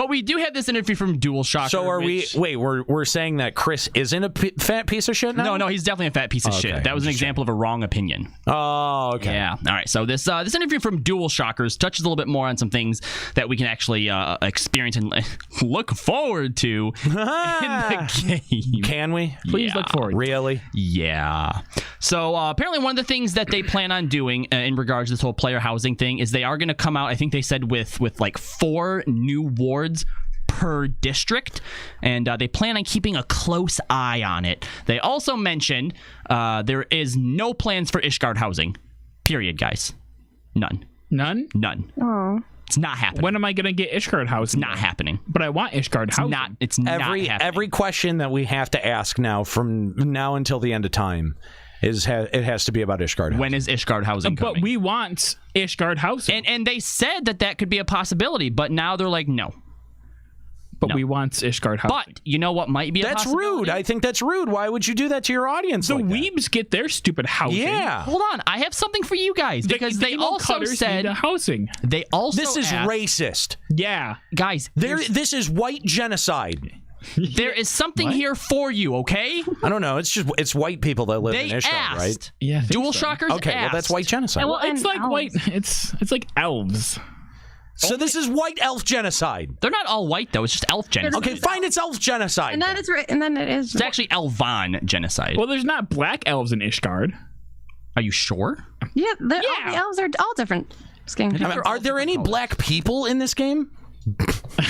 But we do have this interview from Dualshockers. So are we? Wait, we're saying that Chris isn't a fat piece of shit now? No, he's definitely a fat piece of shit. That was an example of a wrong opinion. Oh, okay. Yeah. All right. So this interview from Dualshockers touches a little bit more on some things that we can actually experience and look forward to in the game. Can we? Please look forward. Really? Yeah. So apparently one of the things that they plan on doing in regards to this whole player housing thing is they are going to come out, I think they said, with like 4 new wards per district, and they plan on keeping a close eye on it. They also mentioned there is no plans for Ishgard housing. Period, guys. None. None? None. Oh. It's not happening. When am I going to get Ishgard housing? It's not happening. But I want Ishgard housing. It's not happening. Every question that we have to ask now from now until the end of time it has to be about Ishgard housing. When is Ishgard housing coming? But we want Ishgard housing. And they said that could be a possibility, but now they're like, no. But we want Ishgard housing. But you know what might be a possibility? That's rude. I think that's rude. Why would you do that to your audience? The like weebs get their stupid housing. Yeah. Hold on. I have something for you guys. Because they also said... housing. They also This is racist. Yeah. Guys, this is white genocide. There is something here for you, okay? I don't know. It's white people that live in Ishgard, right? Yeah. Dualshockers Okay, well, that's white genocide. Well, it's like white. It's like elves. So this is white elf genocide. They're not all white, though. It's just elf genocide. Okay, fine, it's elf genocide. And then it is. It's actually Elvan genocide. Well, there's not black elves in Ishgard. Are you sure? Yeah, all the elves are all different skin colors. Are there any black people in this game?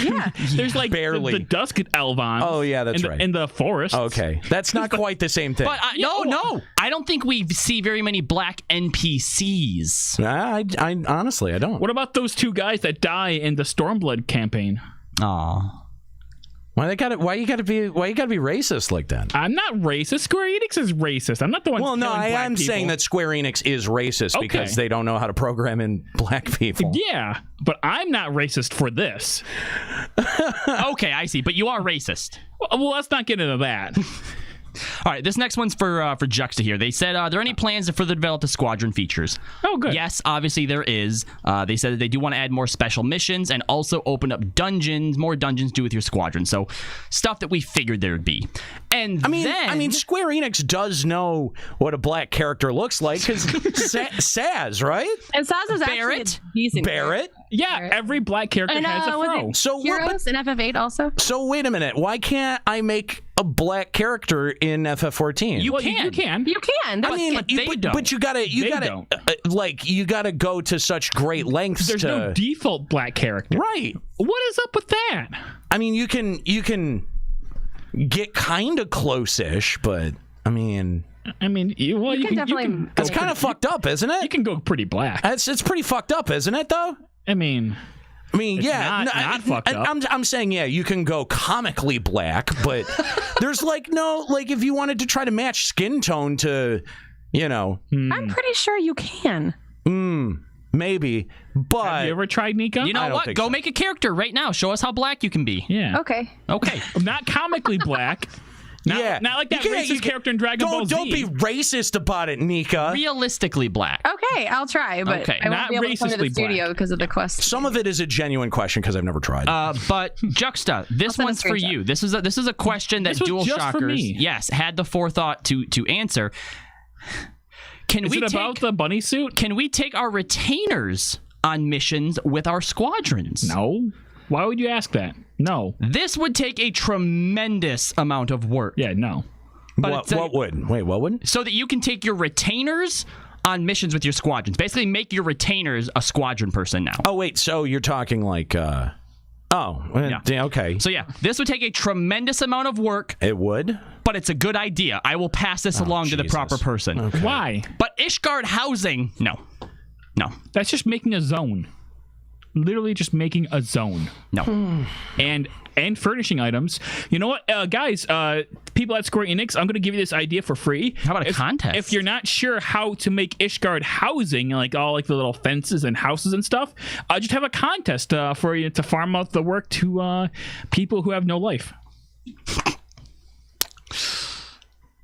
Yeah. There's like barely the dusk Elvons. Oh yeah, that's right. In the forest. Okay, that's not quite the same thing. But no, I don't think we see very many black NPCs. I honestly, I don't. What about those 2 guys that die in the Stormblood campaign? Aw. Why you gotta be racist like that? I'm not racist. Square Enix is racist. I'm not the one. Well, no, I'm saying that Square Enix is racist because they don't know how to program in black people. Yeah, but I'm not racist for this. Okay, I see. But you are racist. Well, let's not get into that. All right, this next one's for Juxta here. They said, are there any plans to further develop the squadron features? Oh, good. Yes, obviously there is. They said that they do want to add more special missions and also open up dungeons, more dungeons to do with your squadron. So stuff that we figured there would be. And I mean, Square Enix does know what a black character looks like because Saz, right? And Saz is actually a decent Barrett. Yeah, Barrett. every black character has a fro. So Heroes in FF8 also. So wait a minute. Why can't I make a black character in FF14? You can. You can. I mean, but you gotta go to such great lengths. There's no default black character. Right. What is up with that? I mean, you can get kind of close-ish, but I mean, you can definitely. It's kind of fucked up, isn't it? You can go pretty black. It's pretty fucked up, isn't it? Though. I mean, yeah, not fucked up. I'm saying, yeah, you can go comically black, but there's if you wanted to try to match skin tone to, I'm pretty sure you can. Maybe, but have you ever tried, Nika? You know what? Go make a character right now. Show us how black you can be. Yeah. Okay. Not comically black. Not like that racist character in Dragon Ball Z. Don't be racist about it, Nika. Realistically black. Okay, I'll try, but I won't be able to come to the studio because of the quest. Some of it is a genuine question because I've never tried. But Juxta, this one's for you. This is a question that Dualshockers had the forethought to answer. Is it about the bunny suit? Can we take our retainers on missions with our squadrons? No. Why would you ask that? No. This would take a tremendous amount of work. Yeah, no. But what would? Wait, what would? So that you can take your retainers on missions with your squadrons. Basically, make your retainers a squadron person now. Oh, wait. So you're talking like... okay. So yeah, this would take a tremendous amount of work. It would? But it's a good idea. I will pass this along to the proper person. Okay. Why? But Ishgard housing, no. That's just making a zone. Literally just making a zone. No. And furnishing items. You know what, guys, people at Square Enix, I'm going to give you this idea for free. How about a contest? If you're not sure how to make Ishgard housing, like all like the little fences and houses and stuff, just have a contest for you to farm out the work to people who have no life.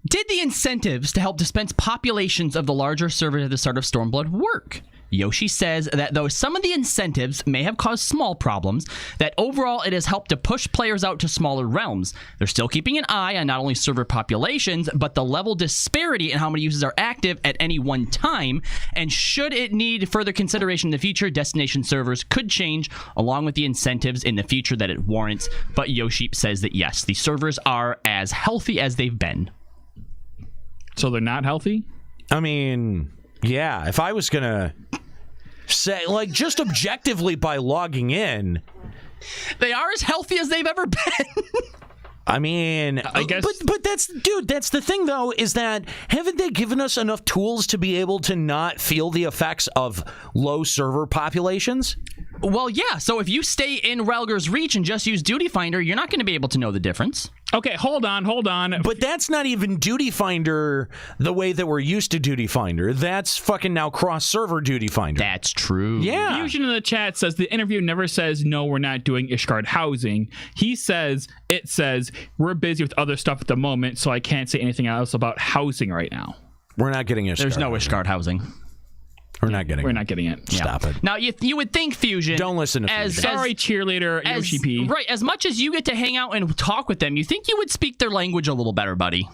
Did the incentives to help dispense populations of the larger servers at the start of Stormblood work? Yoshi says that though some of the incentives may have caused small problems, that overall it has helped to push players out to smaller realms. They're still keeping an eye on not only server populations, but the level disparity in how many users are active at any one time. And should it need further consideration in the future, destination servers could change along with the incentives in the future that it warrants. But Yoshi says that yes, the servers are as healthy as they've been. So they're not healthy? I mean, yeah, if I was going to say, like, just objectively by logging in, they are as healthy as they've ever been. I mean, I guess, but that's the thing, though, is that haven't they given us enough tools to be able to not feel the effects of low server populations? Well, yeah. So if you stay in Relgar's Reach and just use Duty Finder, you're not going to be able to know the difference. Okay, hold on. But that's not even Duty Finder the way that we're used to Duty Finder. That's fucking now cross-server Duty Finder. That's true. Yeah. Fusion in the chat says the interview never says, no, we're not doing Ishgard housing. It says, we're busy with other stuff at the moment, so I can't say anything else about housing right now. We're not getting Ishgard. There's no Ishgard housing. We're not getting it. Stop it. Now, you would think Fusion... Don't listen to Fusion. Sorry, cheerleader Yoshi P. Right, as much as you get to hang out and talk with them, you think you would speak their language a little better, buddy.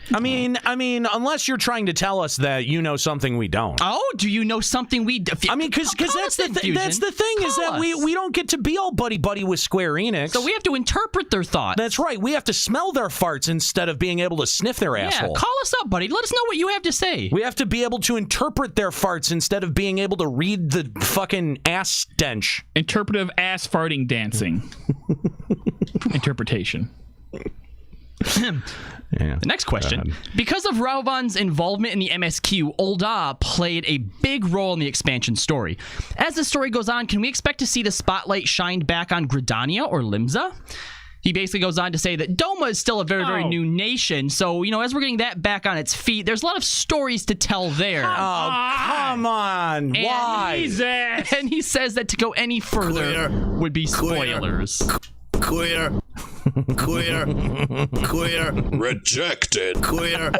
I mean, unless you're trying to tell us that you know something we don't. Oh, do you know something we... I mean, because that's the thing. That's the thing is that we don't get to be all buddy-buddy with Square Enix. So we have to interpret their thoughts. That's right. We have to smell their farts instead of being able to sniff their asshole. Yeah, call us up, buddy. Let us know what you have to say. We have to be able to interpret their farts instead of being able to read the fucking ass stench. Interpretive ass farting dancing. Interpretation. Yeah. The next question. Because of Rauvan's involvement in the MSQ, Ul'dah played a big role in the expansion story. As the story goes on, can we expect to see the spotlight shined back on Gridania or Limsa? He basically goes on to say that Doma is still a very, very new nation. So, as we're getting that back on its feet, there's a lot of stories to tell there. Come on. Why? Jesus. And he says that to go any further would be spoilers. Queer. Rejected. Queer.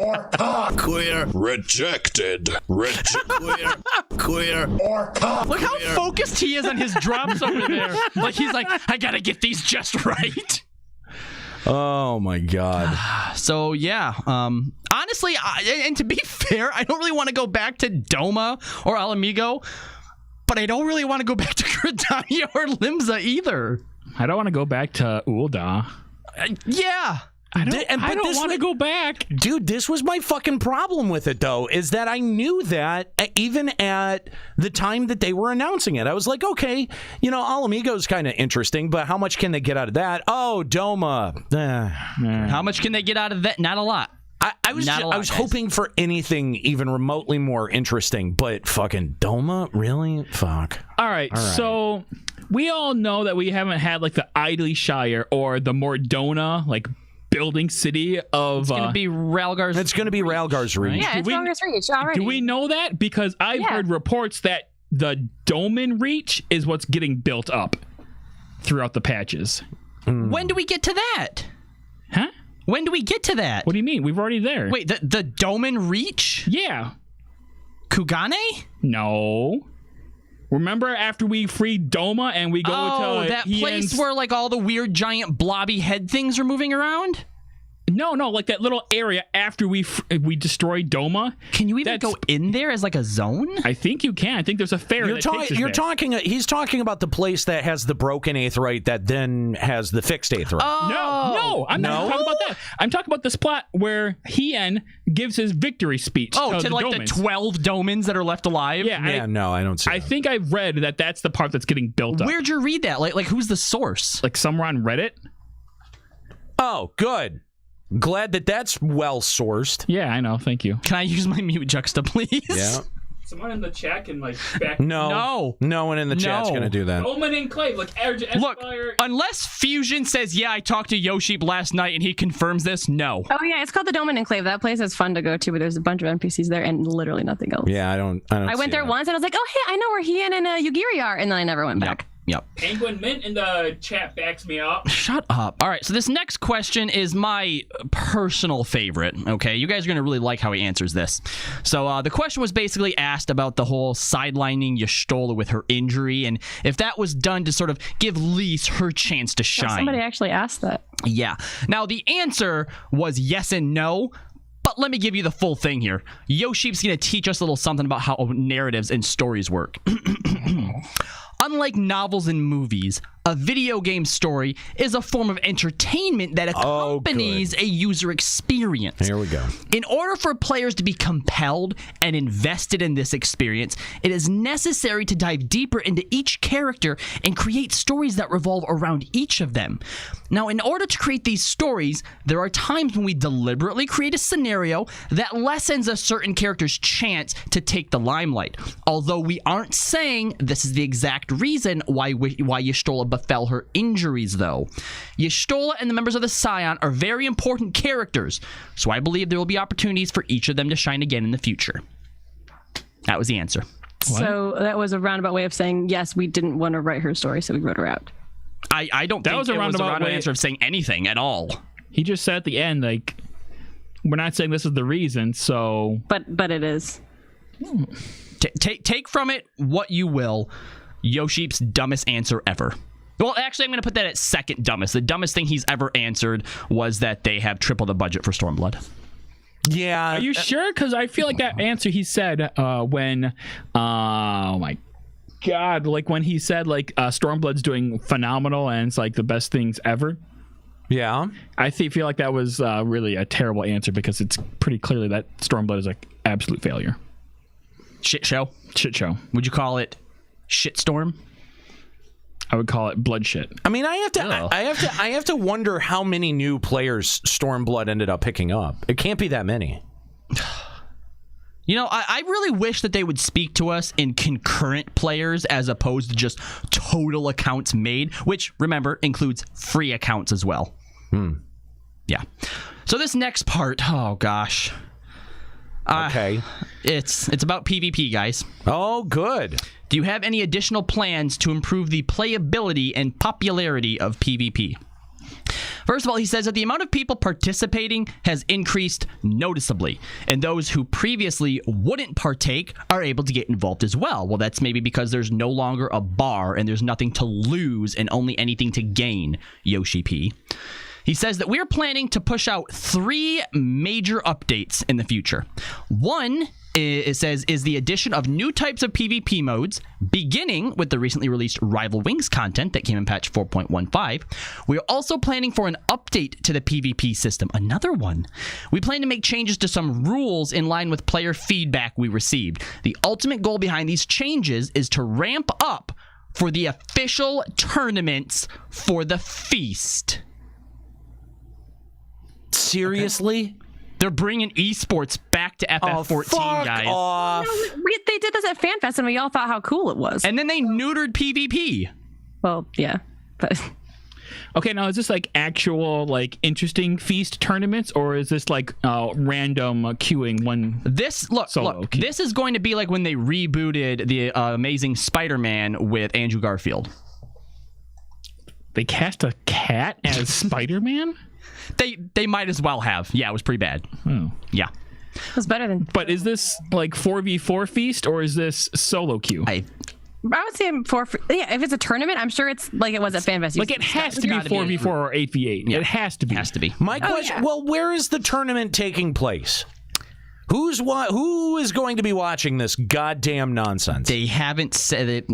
Queer. Rejected. Queer. Look how focused he is on his drops over there. Like he's like, I gotta get these just right. Oh my god. So yeah, honestly, and to be fair, I don't really want to go back to Doma or Alamigo, but I don't really want to go back to Gridania or Limsa either. I don't want to go back to Ul'dah. Yeah. I don't want to go back. Dude, this was my fucking problem with it, though, is that I knew that even at the time that they were announcing it. I was like, okay, Alamigo's kind of interesting, but how much can they get out of that? Oh, Doma. How much can they get out of that? Not a lot. I was hoping for anything even remotely more interesting, but fucking Doma? Really? Fuck. All right. So we all know that we haven't had like the Idly Shire or the Mordona building city of. It's going to be Ralgar's. It's going to be Ralgar's Reach. Yeah, it's Ralgar's Reach already. Do we know that? Because I've heard reports that the Doman Reach is what's getting built up throughout the patches. When do we get to that? Huh? When do we get to that? What do you mean? We've already there. Wait, the Doman Reach? Yeah. Kugane? No. Remember after we freed Doma and we go to that place where all the weird giant blobby head things are moving around? No, like that little area after we destroyed Doma. Can you even go in there as a zone? I think you can. I think there's a ferry that takes us there. He's talking about the place that has the broken aetheryte that then has the fixed aetheryte. No, I'm not talking about that. I'm talking about the spot where Hien gives his victory speech. To the 12 Domans that are left alive? Yeah, no, I don't see I think I've read that that's the part that's getting built up. Where'd you read that? Like who's the source? Somewhere on Reddit? Oh, good. Glad that's well sourced. Yeah, I know. Thank you. Can I use my mute juxta, please? Yeah. Someone in the chat can back. No one in the chat's gonna do that. Roman Enclave, Look, unless Fusion says, yeah, I talked to Yoshi last night and he confirms this, no. Oh yeah, it's called the Doman Enclave. That place is fun to go to, but there's a bunch of NPCs there and literally nothing else. Yeah, I don't. I went there once and I was like, oh hey, I know where Hien and Yugiri are, and then I never went back. Yep. Penguin Mint in the chat backs me up. Shut up. All right, so this next question is my personal favorite, okay? You guys are going to really like how he answers this. So the question was basically asked about the whole sidelining Y'shtola with her injury, and if that was done to sort of give Lise her chance to shine. Somebody actually asked that. Yeah. Now, the answer was yes and no. But let me give you the full thing here. Yosheep's going to teach us a little something about how narratives and stories work. Unlike novels and movies, a video game story is a form of entertainment that accompanies a user experience. Here we go. In order for players to be compelled and invested in this experience, it is necessary to dive deeper into each character and create stories that revolve around each of them. Now, in order to create these stories, there are times when we deliberately create a scenario that lessens a certain character's chance to take the limelight. Although we aren't saying this is the exact reason why Y'shtola befell her injuries, though. Y'shtola and the members of the Scion are very important characters, so I believe there will be opportunities for each of them to shine again in the future. That was the answer. What? So that was a roundabout way of saying, yes, we didn't want to write her story, so we wrote her out. I don't think it was a roundabout answer of saying anything at all. He just said at the end, like, we're not saying this is the reason, so... But it is. Take from it what you will. Yosheep's dumbest answer ever. Well, actually, I'm going to put that at second dumbest. The dumbest thing he's ever answered was that they have tripled the budget for Stormblood. Yeah. Are you sure? Because I feel like that answer he said when... oh, my God. Like, when he said, like, Stormblood's doing phenomenal and it's, like, the best things ever. Yeah. I feel like that was really a terrible answer because it's pretty clearly that Stormblood is, like, absolute failure. Shit show? Shit show. Would you call it shitstorm? I would call it blood shit. I mean, I have to wonder how many new players Stormblood ended up picking up. It can't be that many. You know, I really wish that they would speak to us in concurrent players as opposed to just total accounts made, which, remember, includes free accounts as well. Yeah. So this next part, oh gosh. Okay. It's about PvP, guys. Oh, good. Do you have any additional plans to improve the playability and popularity of PvP? First of all, he says that the amount of people participating has increased noticeably, and those who previously wouldn't partake are able to get involved as well. Well, that's maybe because there's no longer a bar and there's nothing to lose and only anything to gain, Yoshi P. He says that we're planning to push out 3 major updates in the future. One, it says, is the addition of new types of PvP modes, beginning with the recently released Rival Wings content that came in patch 4.15. We're also planning for an update to the PvP system, another one. We plan to make changes to some rules in line with player feedback we received. The ultimate goal behind these changes is to ramp up for the official tournaments for the Feast. Seriously? They're bringing esports back to FF14, guys. Off. No, they did this at FanFest, and we all thought how cool it was. And then they neutered PvP. Well, yeah, but okay, now is this like actual like interesting Feast tournaments, or is this like random queuing one? This look, this is going to be like when they rebooted the Amazing Spider-Man with Andrew Garfield. They cast a cat as Spider-Man? They might as well have. Yeah, it was pretty bad. Oh. Yeah. it was better than. But is this like 4v4 Feast, or is this solo queue? I would say yeah, if it's a tournament, I'm sure it's like it was at FanFest. Like it has to be 4v4 or 8v8. Yeah. It has to be. Has to be. My question, well, where is the tournament taking place? Who is going to be watching this goddamn nonsense? They haven't said it.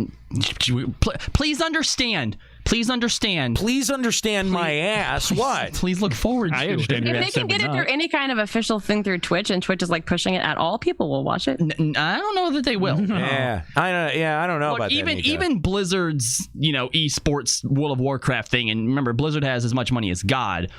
Please understand. Please understand. Please understand my ass. What? Please look forward to I understand it. If they can get it through any kind of official thing through Twitch, and Twitch is like pushing it at all, people will watch it. I don't know that they will. Yeah, I don't know Look, about that. Even Blizzard's, esports World of Warcraft thing, and remember, Blizzard has as much money as God,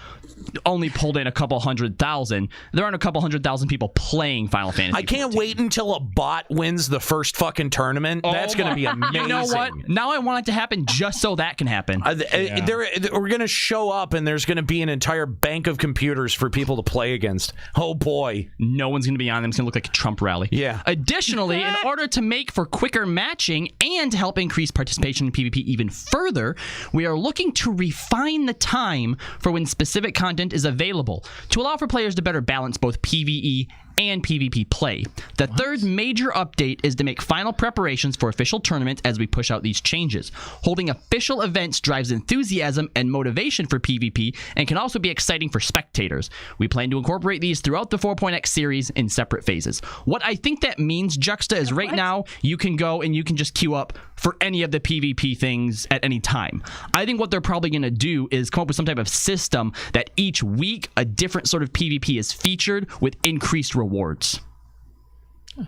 only pulled in a couple 100,000. There aren't a couple 100,000 people playing Final Fantasy. I can't wait until a bot wins the first fucking tournament. That's going to be amazing. You know what? Now I want it to happen just so that can happen. happen. We're going to show up, and there's going to be an entire bank of computers for people to play against. Oh, boy. No one's going to be on them. It's going to look like a Trump rally. Yeah. Additionally, in order to make for quicker matching and to help increase participation in PvP even further, we are looking to refine the time for when specific content is available to allow for players to better balance both PvE and PvP play. The third major update is to make final preparations for official tournaments as we push out these changes. Holding official events drives enthusiasm and motivation for PvP and can also be exciting for spectators. We plan to incorporate these throughout the 4.x series in separate phases. What I think that means, Juxta, is right now you can go and you can just queue up for any of the PvP things at any time. I think what they're probably going to do is come up with some type of system that each week a different sort of PvP is featured with increased rewards.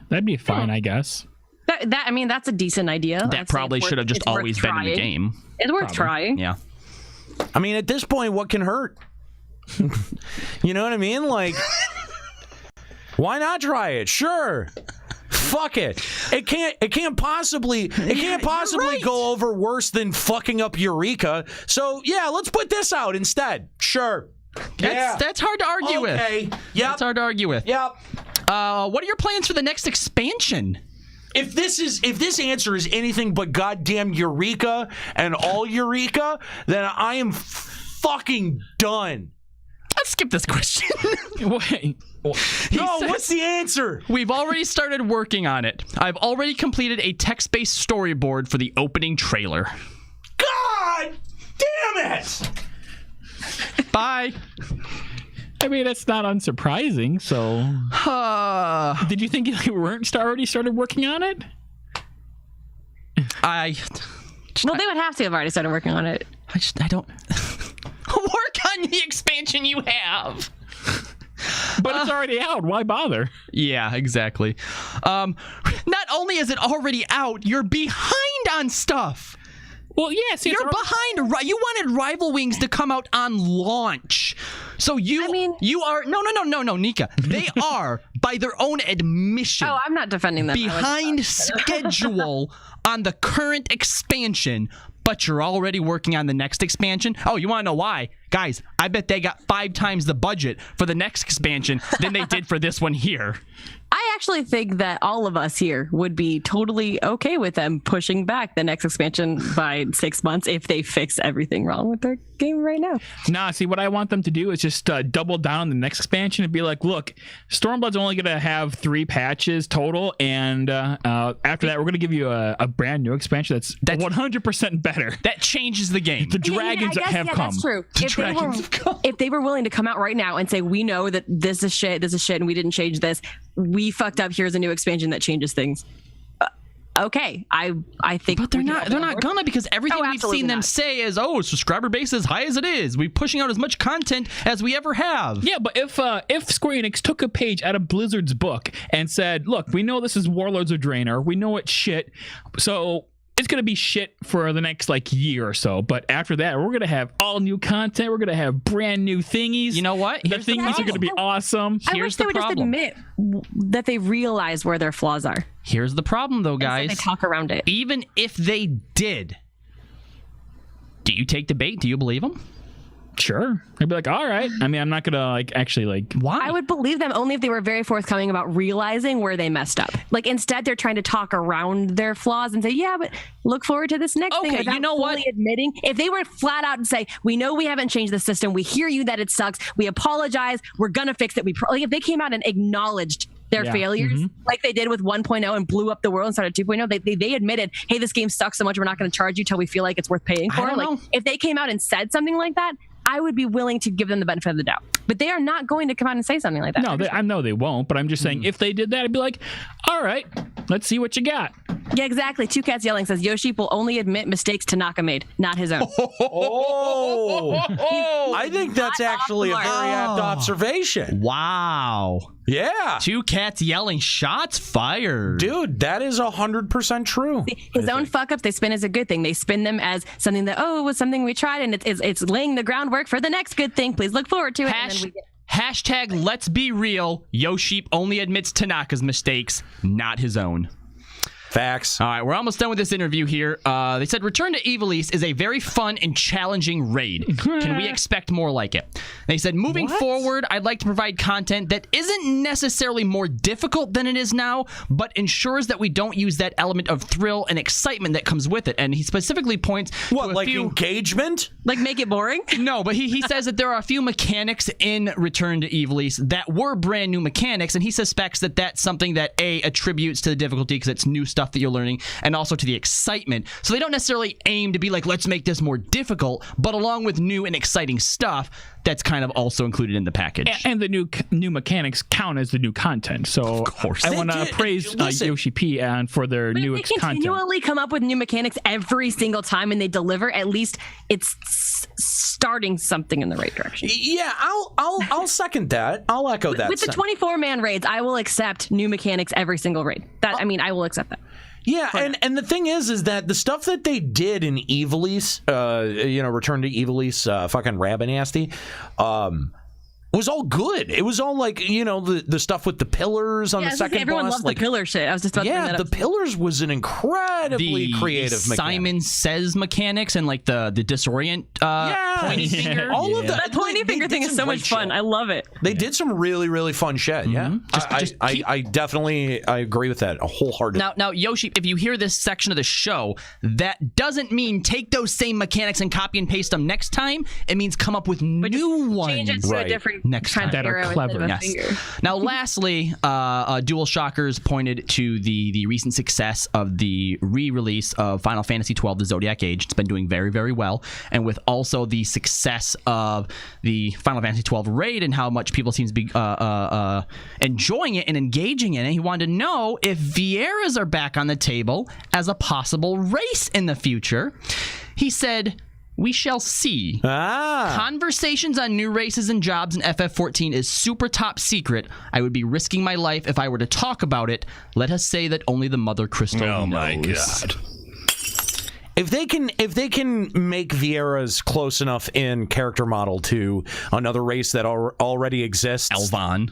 That'd be fine, I guess. I mean, that's a decent idea. That probably should have just always been in the game. It's worth trying. Yeah. I mean, at this point, what can hurt? You know what I mean? Like, why not try it? Sure. Fuck it. It can't possibly go over worse than fucking up Eureka. So yeah, let's put this out instead. Sure. That's hard to argue with. Okay. Yep. That's hard to argue with. Yep. What are your plans for the next expansion? If this answer is anything but goddamn Eureka and all Eureka, then I am fucking done. Let's skip this question. Wait. What's the answer? We've already started working on it. I've already completed a text-based storyboard for the opening trailer. God damn it! Bye. I mean, that's not unsurprising. So, did you think you weren't already started working on it? Well, they would have to have already started working on it. I don't work on the expansion you have. But it's already out. Why bother? Yeah, exactly. Not only is it already out, you're behind on stuff. Well, yes, you're behind. You wanted Rival Wings to come out on launch, so you are no, Nika. They are, by their own admission. Oh, I'm not defending them. Behind schedule on the current expansion, but you're already working on the next expansion. Oh, you want to know why? Guys, I bet they got 5 times the budget for the next expansion than they did for this one here. I actually think that all of us here would be totally okay with them pushing back the next expansion by 6 months if they fix everything wrong with their game right now. Nah, see, what I want them to do is just double down on the next expansion and be like, look, Stormblood's only going to have 3 patches total, and after that, we're going to give you a brand new expansion that's 100% better. That changes the game. The dragons have come. That's true. If they were willing to come out right now and say, we know that this is shit, and we didn't change this, we fucked up, here's a new expansion that changes things. Okay, I think, but they're not gonna, because everything we've seen them say is, subscriber base as high as it is. We're pushing out as much content as we ever have. Yeah, but if Square Enix took a page out of Blizzard's book and said, look, we know this is Warlords of Draenor, we know it's shit, so it's going to be shit for the next year or so, but after that, we're going to have all new content. We're going to have brand new thingies. You know what? The thingies are going to be awesome. I wish they would just admit that they realize where their flaws are. Here's the problem, though, guys. They talk around it. Even if they did, do you take the bait? Do you believe them? Sure. I'd be like, all right. I mean, I'm not gonna actually why? I would believe them only if they were very forthcoming about realizing where they messed up. Instead they're trying to talk around their flaws and say, yeah, but look forward to this next thing. Okay, you know what? Admitting, if they were flat out and say, we know we haven't changed the system, we hear you that it sucks, we apologize, we're gonna fix it. If they came out and acknowledged their failures, like they did with 1.0 and blew up the world and started 2.0, they admitted, hey, this game sucks so much, we're not going to charge you till we feel like it's worth paying for. If they came out and said something like that, I would be willing to give them the benefit of the doubt. But they are not going to come out and say something like that. No, I know they won't, but I'm just saying, if they did that, I'd be like, all right, let's see what you got. Yeah, exactly. Two Cats Yelling says, Yoshi will only admit mistakes Tanaka made, not his own. I think that's actually a very apt observation. Wow. Yeah. Two Cats Yelling, shots fired. Dude, that is 100% true. His own fuck-ups, they spin as a good thing. They spin them as something that, it was something we tried, and it's laying the groundwork for the next good thing. Please look forward to it. Hashtag let's be real. Yoshi only admits Tanaka's mistakes, not his own. Facts. All right, we're almost done with this interview here. They said Return to Evil East is a very fun and challenging raid. Can we expect more like it? They said, moving forward, I'd like to provide content that isn't necessarily more difficult than it is now, but ensures that we don't use that element of thrill and excitement that comes with it. And he specifically points to a Like few... engagement? Like, make it boring? No, but he says that there are a few mechanics in Return to Evil East that were brand new mechanics, and he suspects that that's something that attributes to the difficulty because it's new stuff that you're learning, and also to the excitement. So they don't necessarily aim to be like, let's make this more difficult, but along with new and exciting stuff, that's kind of also included in the package. And the new mechanics count as the new content. So Of course. I want to praise Yoshi P for their But new if they content. continually come up with new mechanics every single time and they deliver, at least it's starting something in the right direction. Yeah, I'll second that. I'll echo that. With the 24-man raids, I will accept new mechanics every single raid. I will accept that. Yeah, and the thing is that the stuff that they did in Evil East, Return to Evil East, fucking Rabbanasty, was all good. It was all like, the stuff with the pillars on the second everyone boss. loved Like, the pillar shit. I was just about to bring that the up. pillars was an incredibly creative mechanic. Simon Says mechanics and like the disorient pointing finger. All of That pointy finger thing is so much fun. I love it. They did some really, really fun shit. Yeah, I definitely agree with that wholeheartedly. Now, Yoshi, if you hear this section of the show, that doesn't mean take those same mechanics and copy and paste them next time. It means come up with new ones. Change it to a different next kind time. of That are arrow clever. instead of a finger. Now, lastly, Dualshockers pointed to the recent success of the re-release of Final Fantasy XII: The Zodiac Age. It's been doing very, very well, and with also the success of the Final Fantasy XII raid and how much people seem to be enjoying it and engaging in it. He wanted to know if Vieras are back on the table as a possible race in the future. He said, "We shall see. Conversations on new races and jobs in FF14 is super top secret. I would be risking my life if I were to talk about it. Let us say that only the Mother Crystal knows." Oh my god. If they can make Vieira's close enough in character model to another race that already exists, Elvon.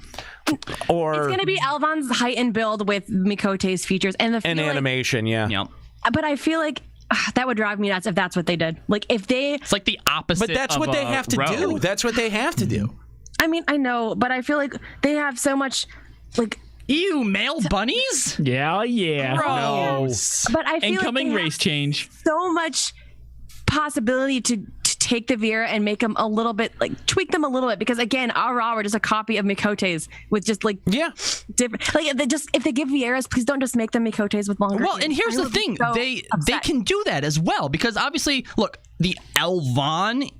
or It's going to be Alvan's heightened build with Mikote's features and the animation, yeah. Yep. But I feel like that would drive me nuts if that's what they did. Like if they, It's like the opposite. But that's of what they have to Rogue. do. That's what they have to do. I mean, I know, but I feel like they have so much, like, Ew, male bunnies? Yeah. Gross. but I feel Incoming like they race change. have so much possibility to take the Viera and make them a little bit, like, tweak them a little bit, because again, Ara were just a copy of Mikote's with just like different, like if they give Vieras, please don't just make them Mikote's with longer. Well, and here's the thing. They can do that as well, because obviously, look, the Elvon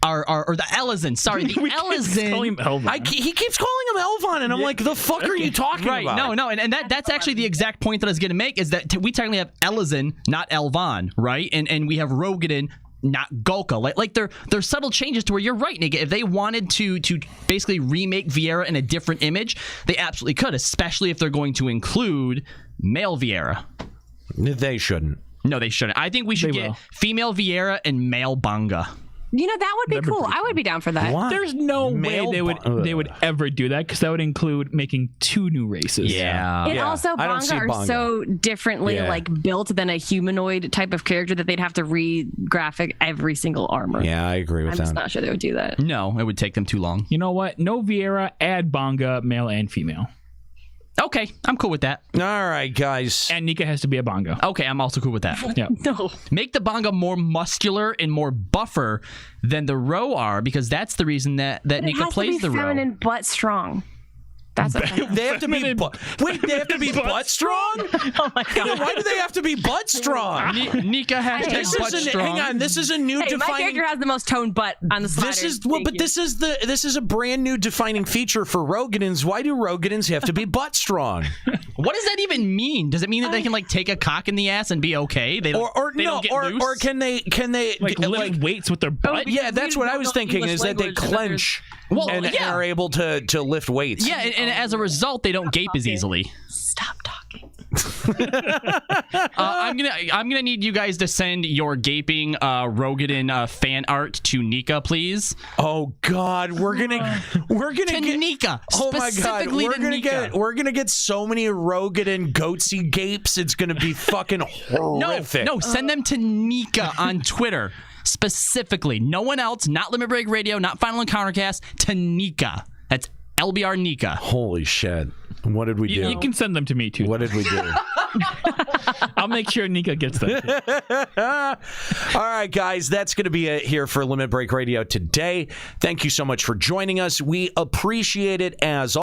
or the Elizin. Sorry, the Call him Elizin. Elvon. He keeps calling him Elvon, and I'm like, the fuck are you talking Right, about? no, and that's actually the exact point that I was going to make, is that we technically have Elizin, not Elvon, right? And we have Rogadin, not Golka. Like they're subtle changes to where you're right, Nick. If they wanted to basically remake Vieira in a different image, they absolutely could, especially if they're going to include male Vieira. They shouldn't. No, they shouldn't. I think we should They get will. female Vieira and male Banga. that would be cool. I would be down for that. What? There's no Male way they would ever do that, because that would include making 2 new races. Yeah. And also, I don't see Banga are Banga. so differently like built than a humanoid type of character that they'd have to re-graphic every single armor. Yeah, I agree with I'm that. just not sure they would do that. No, it would take them too long. You know what? No Vieira, add Banga, male and female. Okay, I'm cool with that. All right, guys. And Nika has to be a Banga. Okay, I'm also cool with that. Yeah. No. Make the Banga more muscular and more buffer than the Ro are, because that's the reason that It Nika has plays to the be Ro. feminine but strong. That's a thing. They have to be wait. They have to be butt strong. Oh my god. Why do they have to be butt strong? Nika has to This be butt is an, strong. hang on. This is a new Hey, my defining. character has the most toned butt on the sliders. This is but this is a brand new defining feature for Rogadins. Why do Rogadins have to be butt strong? What does that even mean? Does it mean that they can like take a cock in the ass and be okay? They don't, Or they no? don't get Or loose? can they Like lift weights with their butt. Yeah, that's what I was thinking. Is that they clench and are able to lift weights? Yeah, and as a result, they don't gape as easily. Stop talking. I'm gonna need you guys to send your gaping Rogadin fan art to Nika, please. Oh God, we're gonna To get Nika. Oh my God, Specifically we're gonna get so many Rogadin goatsy gapes. It's gonna be fucking horrific. No, send them to Nika on Twitter. Specifically, no one else, not Limit Break Radio, not Final Encountercast, to Nika. That's LBR Nika. Holy shit! What did we do? You can send them to me too. What did we do? I'll make sure Nika gets them. All right, guys, that's going to be it here for Limit Break Radio today. Thank you so much for joining us. We appreciate it as